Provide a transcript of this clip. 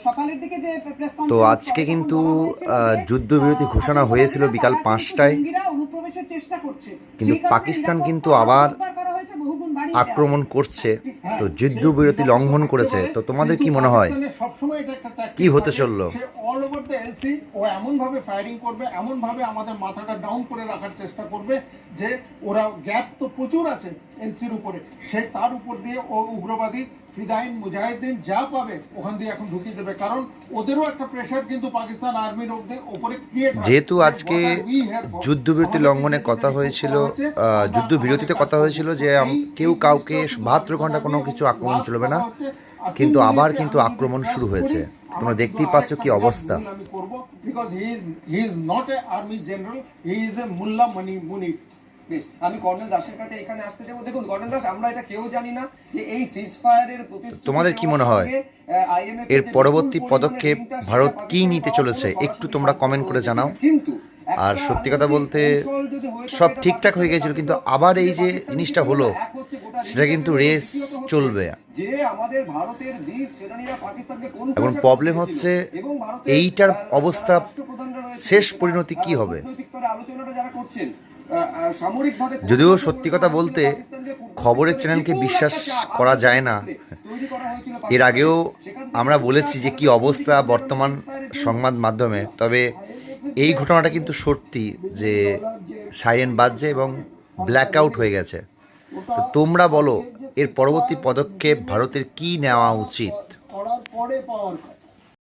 সকালের দিকে যে প্রেস তো কনফারেন্স আজকে কিন্তু যুদ্ধবিরতি ঘোষণা হয়েছিল বিকাল 5টায়, অনুপ্রবেশের চেষ্টা করছে, কিন্তু পাকিস্তান কিন্তু আবার আক্রমণ করছে। তো যুদ্ধবিরতি লঙ্ঘন করেছে। তো তোমাদের কি মনে হয় সবসময় এটা একটা কি হতে চললো? সে অল ওভার দ্য এলসি ও এমন ভাবে ফায়ারিং করবে, এমন ভাবে আমাদের মাথাটা ডাউন করে রাখার চেষ্টা করবে যে ওরা গ্যাপ তো প্রচুর আছে এলসির উপরে, সে তার উপর দিয়ে ও উগ্রবাদী ফিদাইন মুজাহিদিন যা পাবে ওখান দিয়ে এখন ঢুকিয়ে দেবে, কারণ ওদেরও একটা প্রেশার কিন্তু পাকিস্তান আর্মির উপরে ক্রিয়েট হয়। যেহেতু আজকে যুদ্ধবিরতি লঙ্ঘনের কথা হয়েছিল, যুদ্ধবিরতিতে কথা হয়েছিল যে কেউ কাউকে 72 ঘন্টা কোনো কিছু আক্রমণ চলবে না, কিন্তু আবার কিন্তু আক্রমণ শুরু হয়েছে। তোমরা দেখতেই পাচ্ছ কি অবস্থা। আমি করব because he is not a army general, he is a mullah Munir. আমি কর্নেল দাসের কাছে এখানে আসতে যাবো। দেখুন কর্নেল দাস, আমরা এটা কেউ জানি না যে এই সিজফায়ারের প্রতিশ্রুতি, তোমাদের কি মনে হয় এর পরবর্তী পদক্ষেপ ভারত কি নিতে চলেছে? একটু তোমরা কমেন্ট করে জানাও। কিন্তু আর সত্যি কথা বলতে সব ঠিকঠাক হয়ে গেছিল, কিন্তু আবার এই যে জিনিসটা হলো সেটা কিন্তু রেস চলবে। যে আমাদের ভারতের বীর সেনানীরা পাকিস্তানকে কোন এখন প্রবলেম হচ্ছে এইটার অবস্থা শেষ পরিণতি কি হবে। আলোচনাটা যারা করছেন সামরিকভাবে, যদিও সত্যি কথা বলতে খবরের চ্যানেলকে বিশ্বাস করা যায় না। এর আগেও আমরা বলেছি যে কি অবস্থা বর্তমান সংবাদ মাধ্যমে, তবে এই ঘটনাটা কিন্তু সত্যি যে সাইরেন বাজছে এবং ব্ল্যাক আউট হয়ে গেছে। তো তোমরা বলো এর পরবর্তী পদক্ষেপ ভারতের কি নেওয়া উচিত? করার পরে পাওয়ার